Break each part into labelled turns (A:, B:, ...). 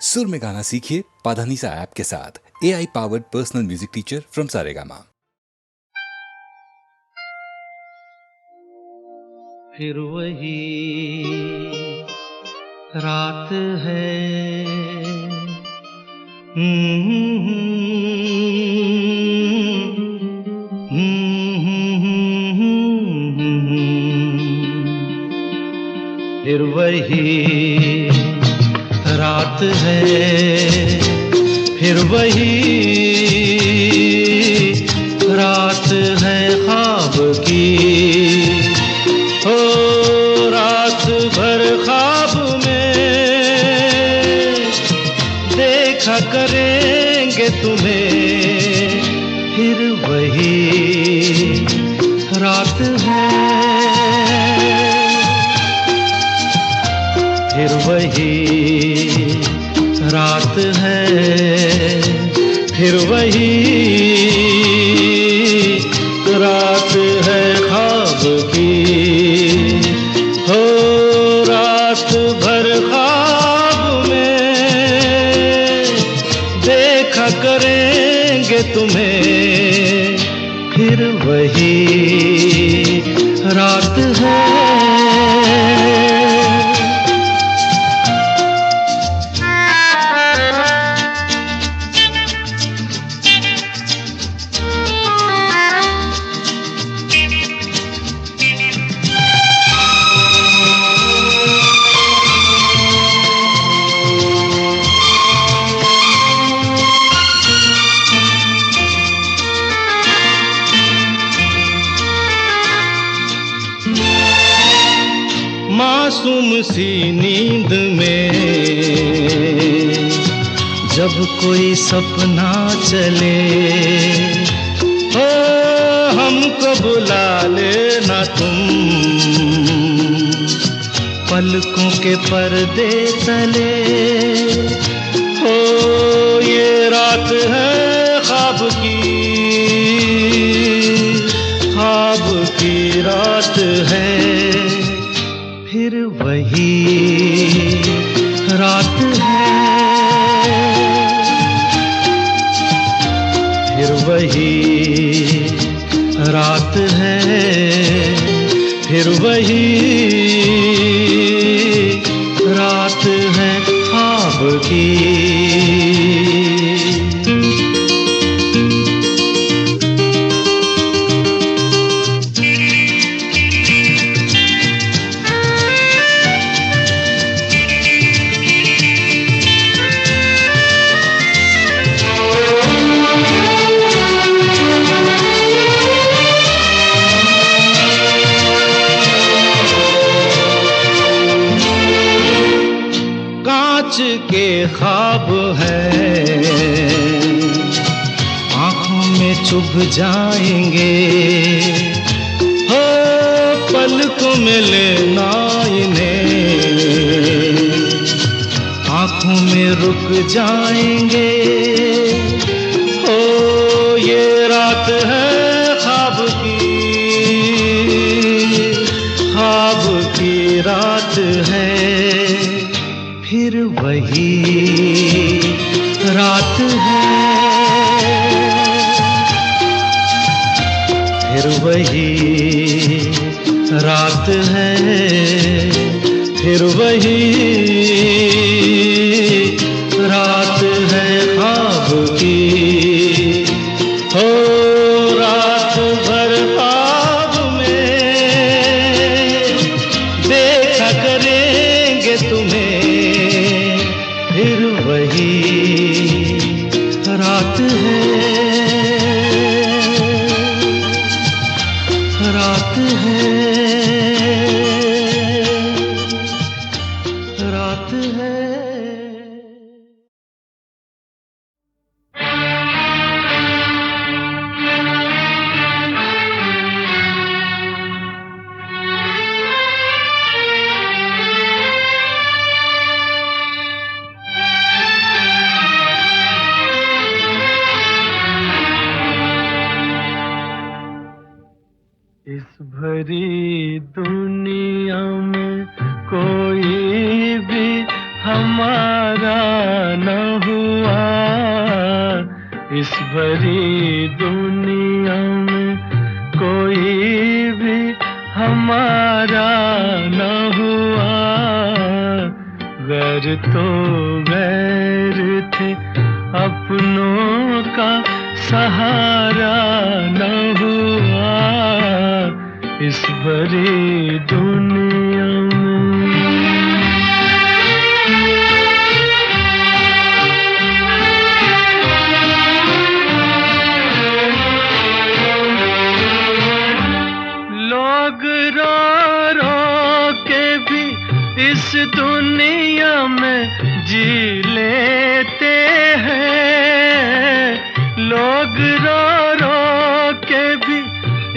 A: सुर में गाना सीखिए पाधानीसा ऐप के साथ। AI powered personal music teacher from Saregama.
B: फिर वही रात है, फिर वही रात है, फिर वही रात है ख्वाब की। हो रात भर ख्वाब में देखा करेंगे तुम्हें, फिर वही रात है, फिर वही रात है, फिर वही रात है ख्वाब की। हो रात भर ख्वाब में देखा करेंगे तुम्हें, फिर वही रात है। मासूम सी नींद में जब कोई सपना चले, हो हमको बुला लेना तुम पलकों के पर्दे तले। हो ये रात है ख्वाब की रात है, फिर वही रात है, फिर वही रात है, फिर वही रात है ख्वाब की। के ख्वाब है आँखों में चुभ जाएंगे, हो पलकों में लेना इन्हें आँखों में रुक जाएंगे। हो ये रात है ख्वाब की रात है, फिर वही रात है, फिर वही रात है, फिर वही रात है ख्वाब की। हो रात भर ख्वाब में देखा करेंगे तुम्हें, फिर वही रात है, रात है, रात है। इस भरी दुनिया में कोई भी हमारा न हुआ, इस भरी दुनिया में कोई भी हमारा न हुआ। गैर तो गैर थे, अपनों का सहारा न हुआ, इस भरी दुनिया में। लोग रो रो के भी इस दुनिया में जी लेते हैं। लोग रो रो के भी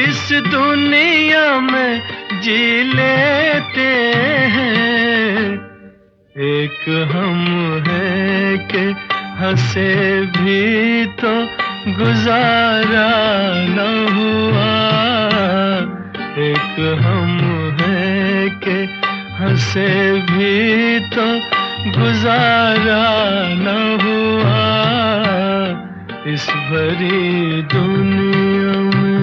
B: इस दुनिया में जी लेते हैं। एक हम है कि हंसे भी तो गुजारा न हुआ। एक हम है कि हंसे भी तो गुजारा न हुआ, इस भरी दुनिया में।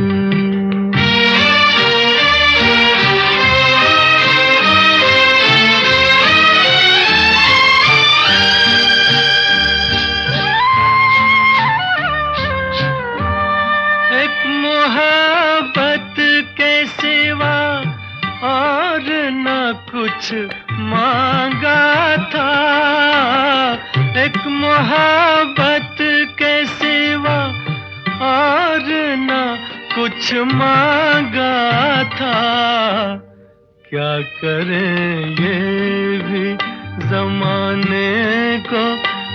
B: एक मोहब्बत के सिवा और न कुछ मांगा था। एक मोहब्बत के सिवा और न कुछ मांगा था। क्या करें ये भी जमाने को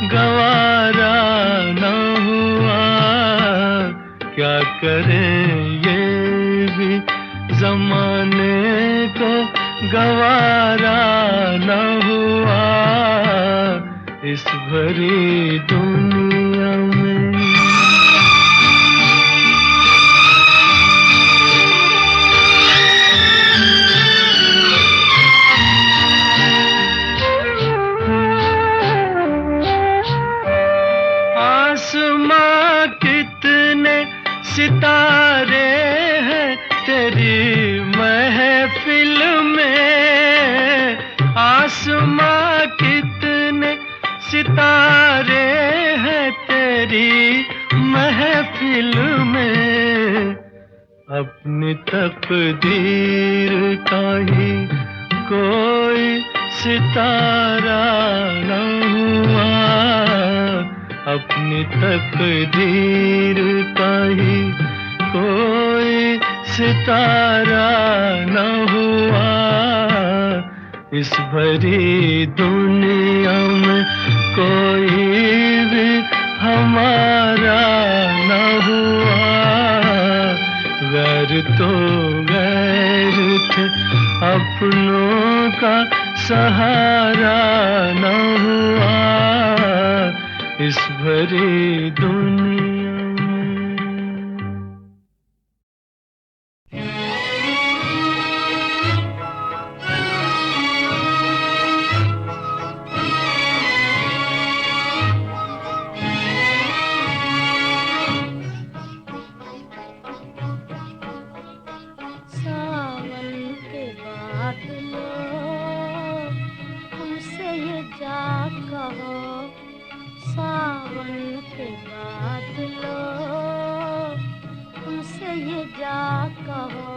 B: गवारा न हुआ। क्या करें ये भी जमाने को गवारा न हुआ, इस भरी दुनिया में। आसमां कितने सितारे हैं तेरी महफिल में। आसमां कितने सितारे हैं तेरी महफिल में। अपनी तकदीर का ही कोई सितारा न हुआ। अपनी तकदीर का ही कोई सितारा न हुआ, इस भरी दुनिया में कोई भी हमारा न हुआ। गैर तो गैर थे, अपनों का सहारा न हुआ, इस भरी दुनिया में।
C: सावन के बादलों तुमसे ये जा कहो। सावन के बादलों तुमसे ये जा कहो।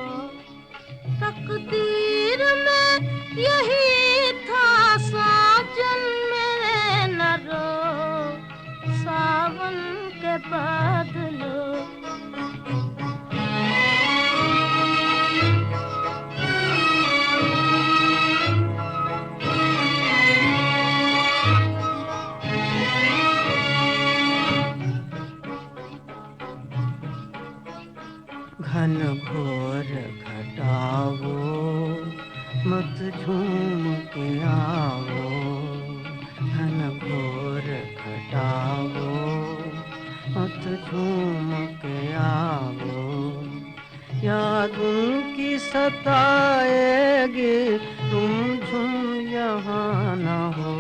C: तकदीर में यही था साजन मेरे न रो। सावन के बादलों
D: घन घोर घटाओ मत झूम के आओ। घन घोर घटाओ मत झूम के आओ। याद उनकी सताएगी तुम झूम यहाँ न हो।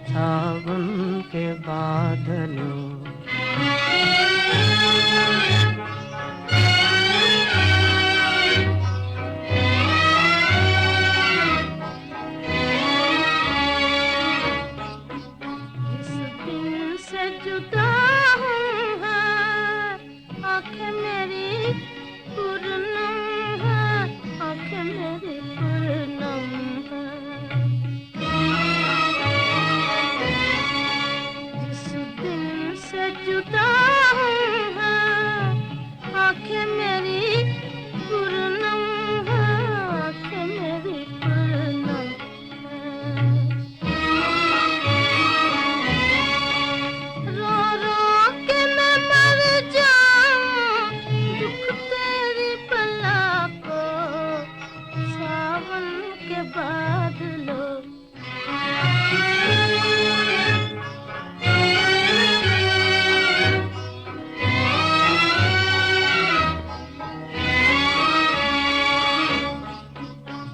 D: सावन के बादलों।
C: जिस दिल से जुदा हूँ है, आँखें मेरी पूर्णम है, आँखें मेरी पूर्णम है। जिस दिल से जुदा हूँ है, आँखें मेरी पूर्णम है, आँखें मेरी पूर्णम है। रो रो के मैं मर जाऊं, दुख तेरी बला को सावन के बादलों।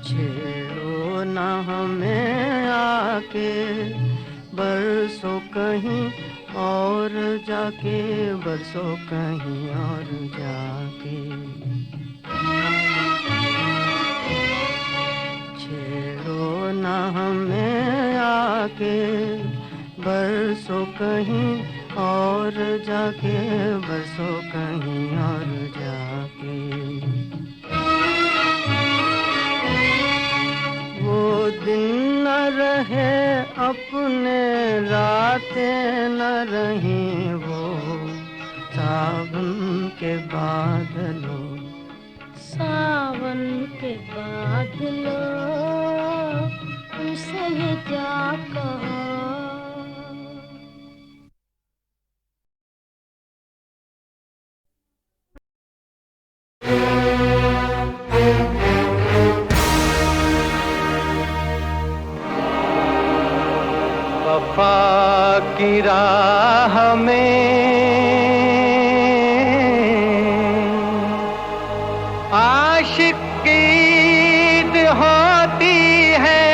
D: छेड़ो ना हमें आके, बरसों कहीं और जाके, बरसों कहीं और जाके। छेड़ो ना हमें आके, बरसों कहीं और जाके, बरसों कहीं और जाके। वो दिन न रहे अपने, रातें न रहीं वो सावन के बादलों।
C: सावन के बादलों, उनसे ये क्या कहो।
B: वफा की राह में आशिक की ईद होती है।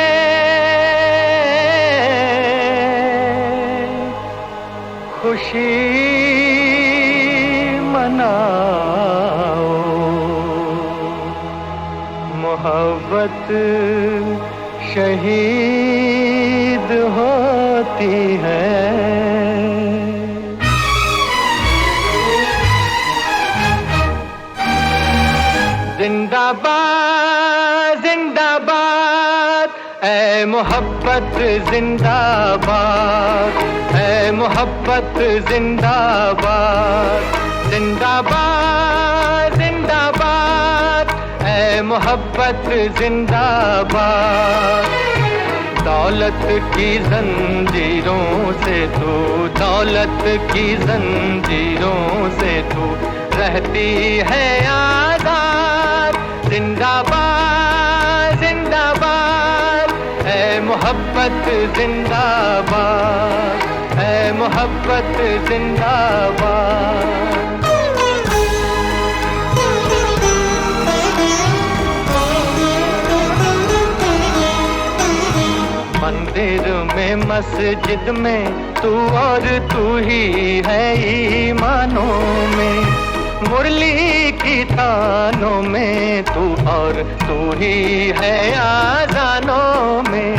B: खुशी मनाओ, मोहब्बत शहीद होती है। जिंदाबाद जिंदाबाद ऐ मोहब्बत जिंदाबाद, ऐ मोहब्बत जिंदाबाद। जिंदाबाद जिंदाबाद ऐ मोहब्बत जिंदाबाद। दौलत की जंजीरों से तू, दौलत की जंजीरों से तू रहती है आजाद। जिंदाबाद जिंदाबाद ऐ मोहब्बत जिंदाबाद, ऐ मोहब्बत जिंदाबाद। मंदिर में मस्जिद में तू और तू ही है ईमानों में। मुरली की तानों में तू और तू ही है आजानों में।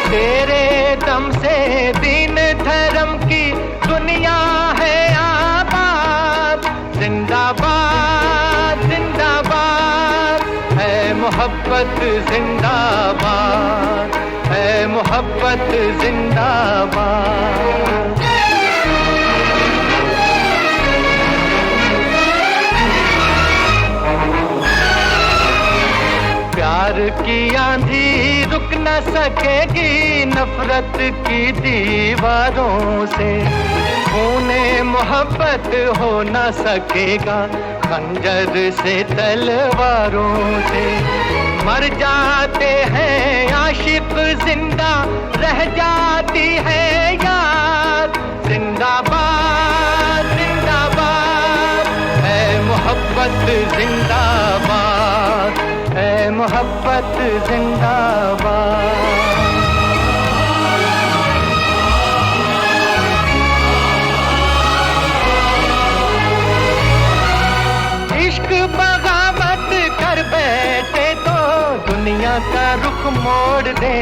B: तेरे दम से दीन धर्म की दुनिया है आबाद। जिंदाबाद जिंदाबाद है मोहब्बत जिंदाबाद, है मोहब्बत जिंदाबाद। प्यार की आंधी रुक न सकेगी नफरत की दीवारों से। खूने मोहब्बत हो न सकेगा खंजर से तलवारों से। मर जाते हैं आशिक जिंदा रह जाती है याद। जिंदाबाद जिंदाबाद है मोहब्बत जिंदाबाद, है मोहब्बत जिंदाबाद। मोड़ दे,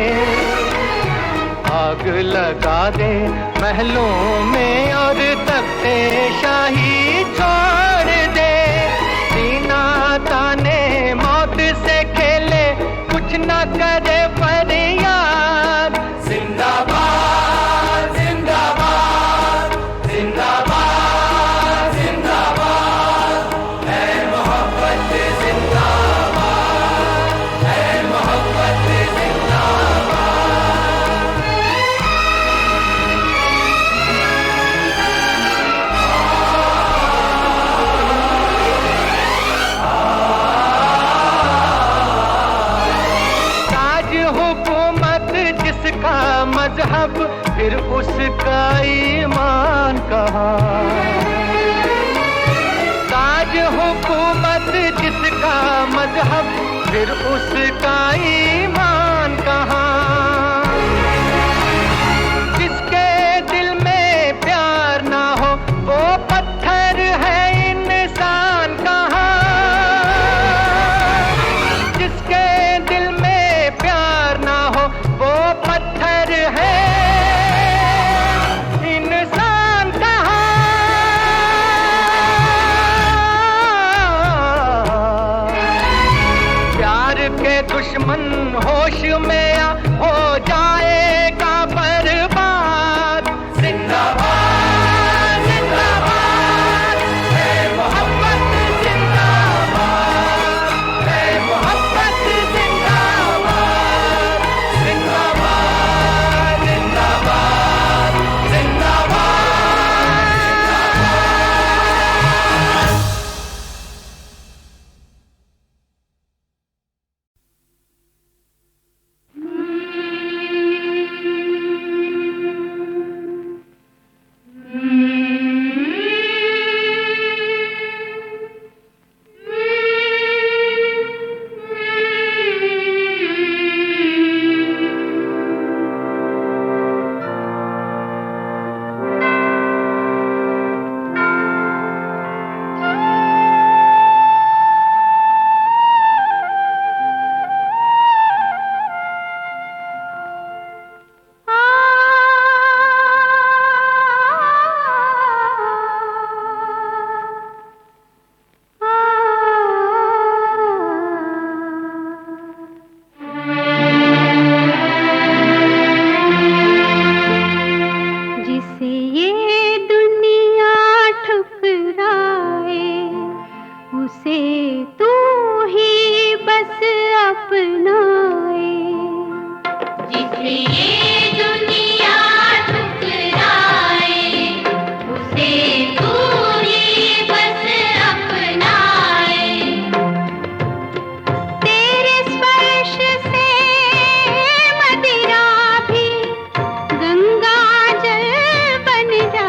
B: आग लगा दे महलों में और तख्ते शाही छोड़ दे। सीना ताने मौत से खेले, कुछ न करे फरियाद। जिंदाबाद जिंदाबाद जिंदाबाद जिंदाबाद, है मोहब्बत जिंदाबाद, है मोहब्बत जिंदाबाद। ताज हुकूमत जिसका मजहब, फिर उसका ईमान कहाँ। ताज हुकूमत जिसका मजहब, फिर उसका ईमान कहाँ। जिसके दिल में प्यार ना हो, वो पत्थर है इंसान कहाँ। जिसके दिल में प्यार ना हो, वो पत्थर है इंसान कहाँ। प्यार के दुश्मन होश में आ, हो जाएगा बर्बाद। जिंदाबाद जिंदाबाद, है मोहब्बत जिंदाबाद, है मोहब्बत जिंदाबाद। जिंदाबाद जिंदाबाद जिंदाबाद।
C: जिसे ये दुनिया ठुकराए, उसे तू ही बस अपनाए। जिसे ये दुनिया ठुकराए, उसे तू ही बस अपनाए। तेरे स्पर्श से मदिरा भी गंगा जल बन जाए।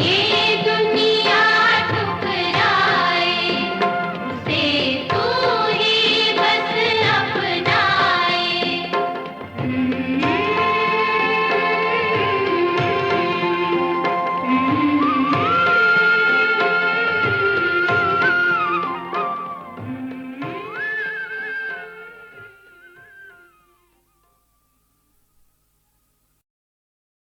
C: ये